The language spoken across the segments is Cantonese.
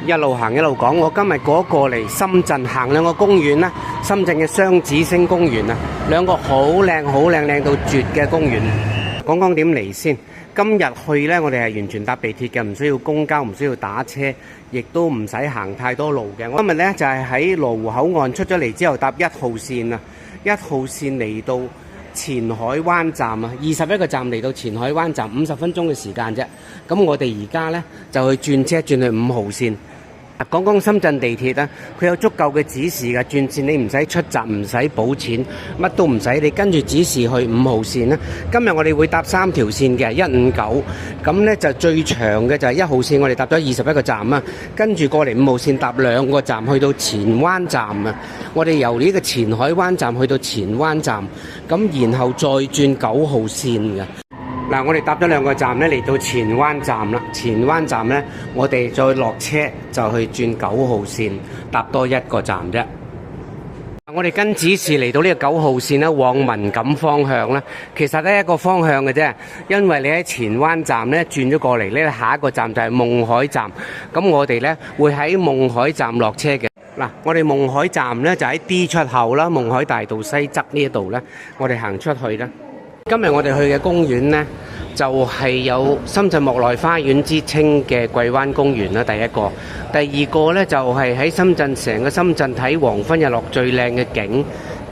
一路行一路講。我今日過嚟深圳行兩個公園啦，深圳嘅雙子星公園啊，兩個好靚靚到絕嘅公園。講講點嚟先。今日去呢，我哋係完全搭地鐵嘅，唔需要公交，唔需要打車，亦都唔使行太多路嘅。我今日呢，就係喺羅湖口岸出咗嚟之後搭1號線啊，1號線嚟到前海灣站啊，21個站嚟到前海灣站，50分鐘嘅時間啫。咁我哋而家呢，就去轉車轉去5號線。講講深圳地鐵啊，佢有足夠嘅指示㗎，轉線你唔使出閘，唔使補錢，乜都唔使，你跟住指示去5號線啦。今日我哋會搭3條線嘅159，咁呢就最長嘅就係1號線，我哋搭咗21個站啊，跟住過嚟5號線搭2個站去到前灣站啊。我哋由呢個前海灣站去到前灣站，咁然後再轉9號線嘅。嗱，我哋搭咗2個站咧，嚟到前灣站啦。前灣站咧，我哋再落車就去轉9號線，搭多1個站啫。我哋跟指示嚟到呢個9號線咧，往文錦方向咧，其實咧一個方向嘅啫。因為你喺前灣站咧轉咗過嚟咧，下一個站就係夢海站。咁我哋咧會喺夢海站落車嘅。嗱，我哋夢海站咧就喺 D 出口啦，夢海大道西側呢一度咧，我哋行出去啦。今日我哋去嘅公園呢，就係有深圳莫奈花園之稱嘅桂灣公園啦。第一個，第二個呢，就係喺深圳成個深圳睇黃昏日落最靚嘅景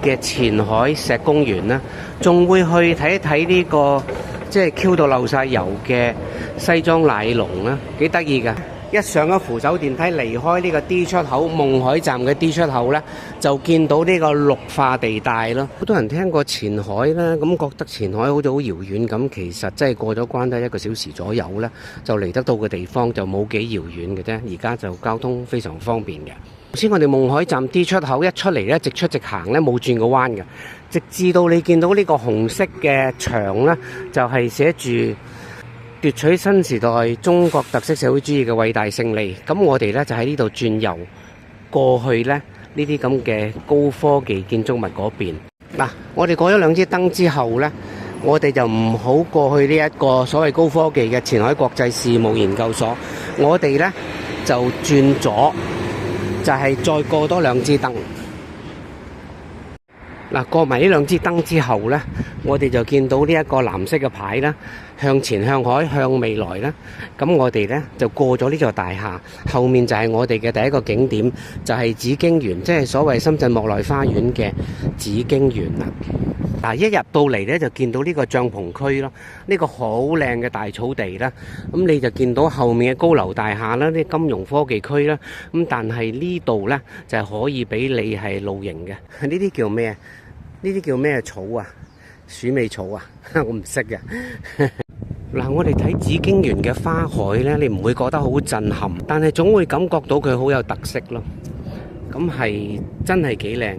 嘅前海石公園啦。仲會去睇一睇呢個即係 Q 到漏晒油嘅西莊奶龍啦，幾得意㗎！一上咗扶手電梯，離開呢個 D 出口夢海站嘅 D 出口呢，就見到呢個綠化地帶咯。好多人聽過前海啦，咁覺得前海好似好遙遠咁，其實真係過咗關得1個小時左右呢，就嚟得到嘅地方就冇幾遙遠嘅啫。而家就交通非常方便嘅。頭先我哋夢海站 D 出口一出嚟呢，直出直行呢，冇轉過彎嘅，直至到你見到呢個紅色嘅牆呢，就係寫住奪取新時代中國特色社會主義嘅偉大勝利。咁我哋呢，就喺呢度轉右過去呢啲咁嘅高科技建築物嗰邊。嗱，我哋過咗2支燈之後呢，我哋就唔好過去呢一個所謂高科技嘅前海國際事務研究所，我哋呢，就轉左，就係再過多2支燈。嗱，過埋呢2支燈之後呢，我哋就見到呢一個藍色嘅牌啦，向前向海向未來啦。咁我哋呢，就過咗呢座大廈，後面就係我哋嘅第一個景點，就係紫荊園，即係所謂深圳莫奈花園嘅紫荊園啦。嗱，一入到嚟呢，就見到呢個帳篷區咯，呢個好靚嘅大草地啦。咁你就見到後面嘅高樓大廈啦，啲金融科技區啦。咁但係呢度呢，就係可以俾你係露營嘅。呢啲叫咩啊？呢啲叫咩草啊？鼠尾草啊？我唔識嘅。嗱，我哋睇紫荊園嘅花海呢，你唔會覺得好震撼，但係總會感覺到佢好有特色咯。咁係真係幾靚。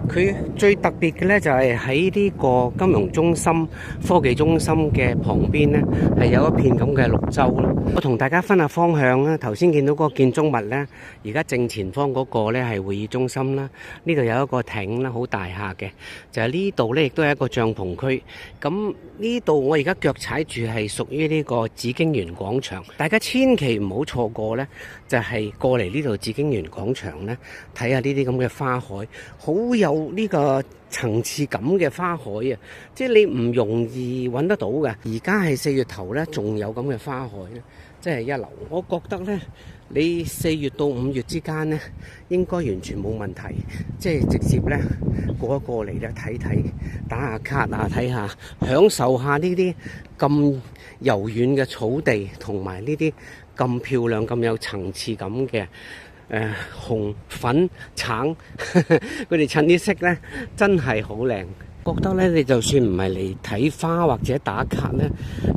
佢最特別嘅呢，就係喺呢個金融中心、科技中心嘅旁邊呢，係有一片咁嘅綠洲咯。我同大家分下方向啦。頭先見到嗰個建築物呢，而家正前方嗰個呢係會議中心啦。呢度有一個艇啦，好大下嘅。就係呢度呢，亦都係一個帳篷區。咁呢度我而家腳踩住係屬於呢個紫荊園廣場。大家千祈唔好錯過呢，就係過嚟呢度紫荊園廣場呢，睇下呢啲咁嘅花海，好有呢個層次感嘅花海啊！即係你唔容易揾得到嘅。而家係4月頭呢，仲有咁嘅花海呢，真係一流。我覺得呢，你4月到5月之間呢，應該完全冇問題。即係直接呢過一過嚟呢，睇睇，打下卡啊，睇下，享受下呢啲咁柔軟嘅草地，同埋呢啲咁漂亮、咁有層次感嘅。紅、粉、橙，佢哋襯啲色呢，真係好靚。覺得呢，你就算唔係嚟睇花或者打卡呢，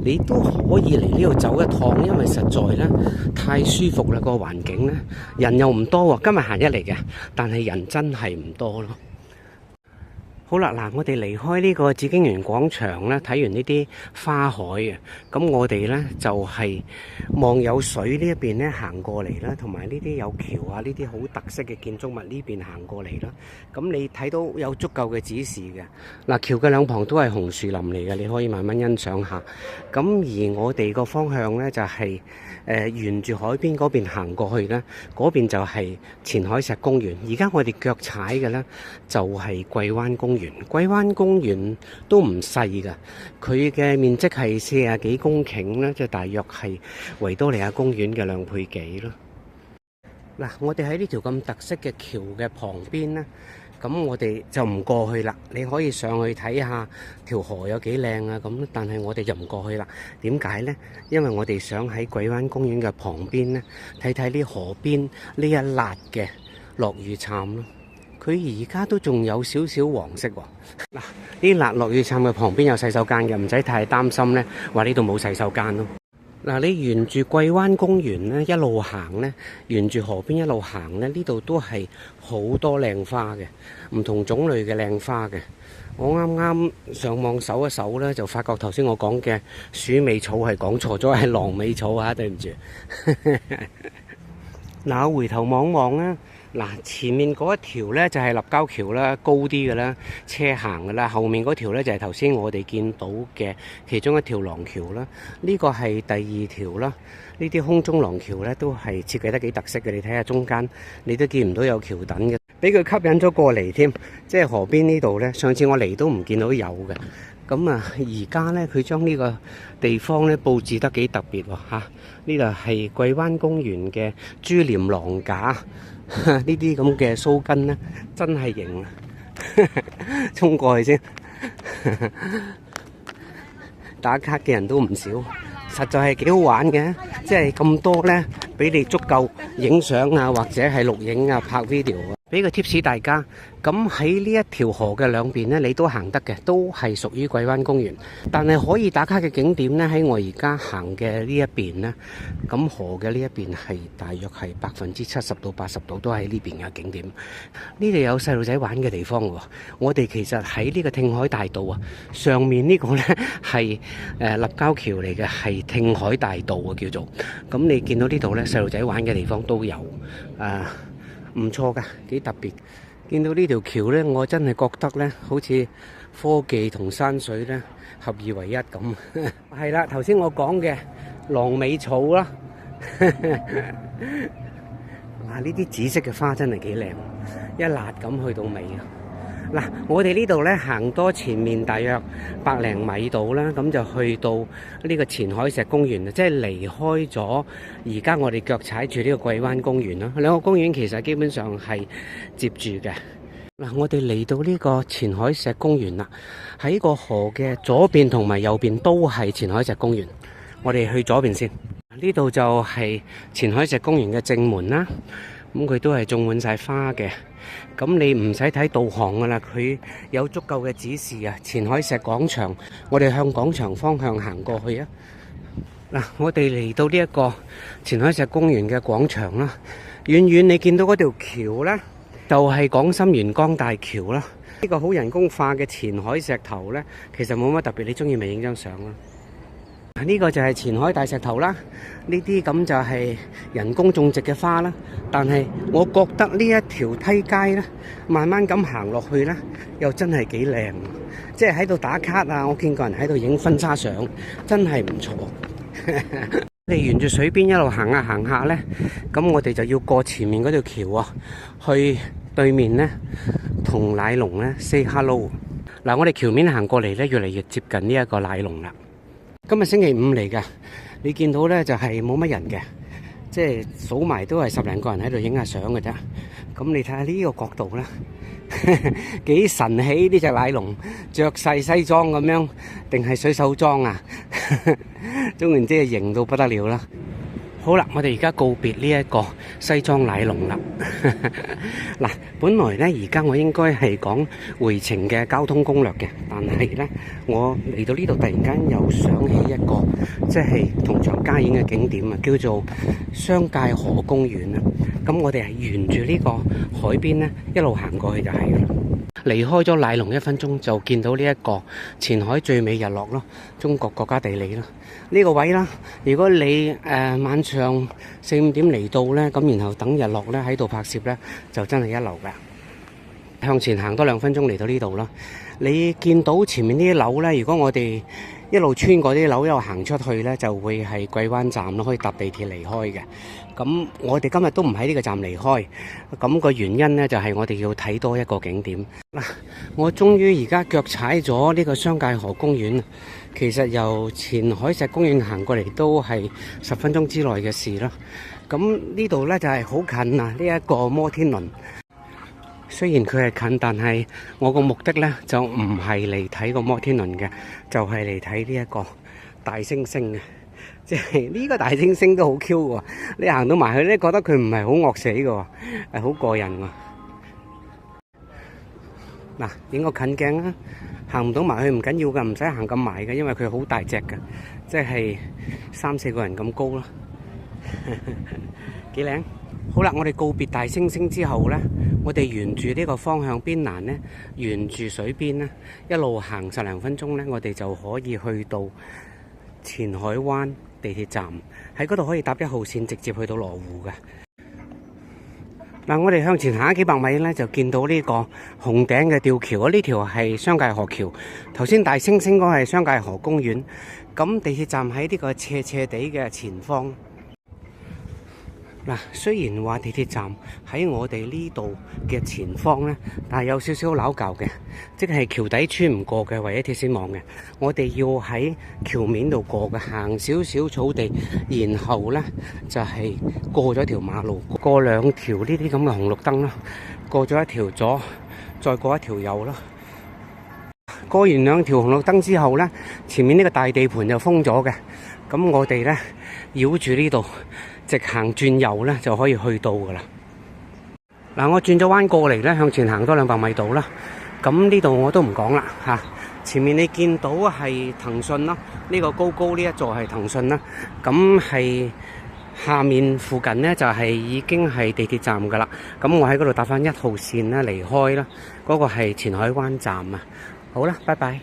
你都可以嚟呢度走一趟，因為實在呢，太舒服啦，個環境呢，人又唔多喎。今日閒日嚟嘅，但係人真係唔多咯。好啦，嗱，我哋離開呢個紫荊園廣場咧，睇完呢啲花海啊，咁我哋咧就係望有水呢一邊咧行過嚟啦，同埋呢啲有橋啊，呢啲好特色嘅建築物呢邊行過嚟啦。咁你睇到有足夠嘅指示嘅，嗱，橋嘅兩旁都係紅樹林嚟嘅，你可以慢慢欣賞下。咁而我哋個方向咧就係沿住海邊嗰邊行過去咧，嗰邊就係前海石公園。而家我哋腳踩嘅咧就係桂灣公園。桂灣公園都唔細噶，佢嘅面積係40幾公頃咧，即係大約係維多利亞公園嘅2倍幾咯。嗱，我哋喺呢條咁特色嘅橋嘅旁邊呢，咁我哋就唔過去啦。你可以上去睇下條河有幾靚啊，咁但係我哋就唔過去啦。點解呢？因為我哋想喺桂灣公園嘅旁邊呢，睇睇呢河邊呢一辣嘅落雨杉咯。佢而家都仲有少少黃色喎。嗱，呢落雨杉嘅旁邊有洗手間嘅，唔使太擔心呢，話呢度冇洗手間咯。嗱，你沿住桂灣公園呢一路行呢，沿住河邊一路行呢，呢度都係好多靚花嘅，唔同種類嘅靚花嘅。我啱啱上網搜一搜呢，就發覺頭先我講嘅鼠尾草係講錯咗，係狼尾草啊，對唔住。嗱，我回頭望望啦。嗱，前面嗰一條呢就係立交橋啦，高啲嘅啦，車行嘅啦。後面嗰條呢就係頭先我哋見到嘅其中一條廊橋啦。呢個係第2條啦。呢啲空中廊橋呢都係設計得幾特色嘅。你睇下中間，你都見唔到有橋墩嘅，俾佢吸引咗過嚟添。即係河邊呢度呢，上次我嚟都唔見到有嘅。咁啊，而家呢，佢將呢個地方呢佈置得幾特別喎嚇。呢度係桂灣公園嘅珠簾廊架。呢啲咁嘅鬚根呢，真係型啊！衝過去先，打卡嘅人都唔少，實在係幾好玩嘅。即係咁多呢，俾你足夠影相啊，或者係錄影啊、拍 video 啊。俾個 tips 大家，咁喺呢一條河嘅兩邊呢，你都行得嘅，都係屬於桂灣公園。但係可以打卡嘅景點呢，喺我而家行嘅呢一邊呢，咁河嘅呢一邊係大約係70%到80%都喺呢邊嘅景點。呢度有細路仔玩嘅地方喎。我哋其實喺呢個聽海大道啊，上面呢個呢係立交橋嚟嘅，係聽海大道啊叫做。咁你見到呢度呢，細路仔玩嘅地方都有唔錯噶，幾特別。見到呢條橋呢，我真係覺得呢，好似科技同山水呢合二為一咁。係啦，頭先我講嘅狼尾草啦。哇！呢啲紫色嘅花真係幾靚，一辣咁去到尾啊！嗱，我哋呢度呢，行多前面大約100零米度啦，咁就去到呢個前海石公園，即係離開咗而家我哋腳踩住呢個桂灣公園啦。兩個公園其實基本上係接住嘅。嗱，我哋嚟到呢個前海石公園啦，喺個河嘅左邊同埋右邊都係前海石公園。我哋去左邊先，呢度就係前海石公園嘅正門啦。咁佢都係種滿晒花嘅，咁你唔使睇導航噶啦，佢有足夠嘅指示啊。前海石廣場，我哋向廣場方向行過去啊。嗱，我哋嚟到呢一個前海石公園嘅廣場啦，遠遠你見到嗰條橋咧，就係廣深沿江大橋啦。呢個好人工化嘅前海石頭咧，其實冇乜特別，你中意咪影張相啦。呢個就係前海大石頭啦，呢啲咁就係人工種植嘅花啦。但係我覺得呢一條梯階呢，慢慢咁行落去呢，又真係幾靚。即係喺度打卡啊，我見過人喺度影婚紗相，真係唔錯。你沿住水邊一路行下行下呢，咁我哋就要過前面嗰條橋啊，去對面呢，同奶龍呢 say hello。嗱，我哋橋面行過嚟呢，越嚟越接近呢一個奶龍啦。今日星期五嚟㗎，你見到呢就係冇乜人嘅，即係數埋都係10零個人喺度影下相嘅啫。咁你睇下呢個角度呢，幾神氣呢隻奶龍，着晒西裝咁樣，定係水手裝啊？總言之係型到不得了啦。好啦，我哋而家告別呢一個西裝奶龍啦。嗱，本來呢而家我應該係講回程嘅交通攻略嘅，但係呢我嚟到呢度突然間又想起一個即係同場加演嘅景點啊，叫做雙界河公園啊。咁我哋係沿住呢個海邊呢一路行過去就係㗎啦。離開咗奶龍1分鐘就見到呢一個前海最美日落咯，中國國家地理啦。呢個位啦，如果你晚上4、5點嚟到呢，咁然後等日落呢，喺度拍攝呢，就真係一流嘅。向前行多2分鐘嚟到呢度啦，你見到前面呢啲樓呢，如果我哋一路穿過啲樓一路行出去呢，就會係桂灣站咯，可以搭地鐵離開嘅。咁我哋今日都唔喺呢個站離開，咁個原因呢，就係我哋要睇多一個景點。嗱，我終於而家腳踩咗呢個雙界河公園。其實由前海石公園行過嚟都係10分鐘之內嘅事啦。咁呢度呢，就係好近啊，呢一個摩天輪。雖然佢係近，但係我個目的呢，就唔係嚟睇個摩天輪嘅，就係嚟睇呢一個大猩猩嘅。即係呢個大猩猩都好 Q 喎，你行到埋去咧，覺得佢唔係好惡死嘅，係好過癮喎。嗱，影個近鏡啦，行唔到埋去唔緊要噶，唔使行咁埋嘅，因為佢好大隻嘅，即係3、4個人咁高啦，幾靚。好啦，我哋告別大猩猩之後呢，我哋沿住呢個方向邊欄呢，沿住水邊呢，一路行10零分鐘呢，我哋就可以去到前海灣地鐵站，喺嗰度可以搭1號線直接去到羅湖嘅。嗱，我哋向前行幾百米呢，就見到呢個紅頂嘅吊橋，呢條係雙界河橋。頭先大猩猩嗰係雙界河公園，咁地鐵站喺呢個斜斜地嘅前方。嗱，雖然話地鐵站喺我哋呢度嘅前方呢，但係有少少拗撬嘅，即係橋底穿唔過嘅，唯一鐵線網嘅，我哋要喺橋面度過嘅，行少少草地，然後呢就係過咗條馬路，過2條呢啲咁嘅紅綠燈啦，過咗一條左，再過一條右啦。過完2條紅綠燈之後呢，前面呢個大地盤就封咗嘅，咁我哋呢繞住呢度直行轉右呢，就可以去到噶啦。嗱，我轉咗彎過嚟呢，向前行多200米度啦。咁呢度我都唔講啦嚇。前面你見到係騰訊啦，呢個高高呢一座係騰訊啦。咁係下面附近呢，就係已經係地鐵站噶啦。咁我喺嗰度搭翻1號線呢離開啦。嗰個係前海灣站啊。好啦，拜拜。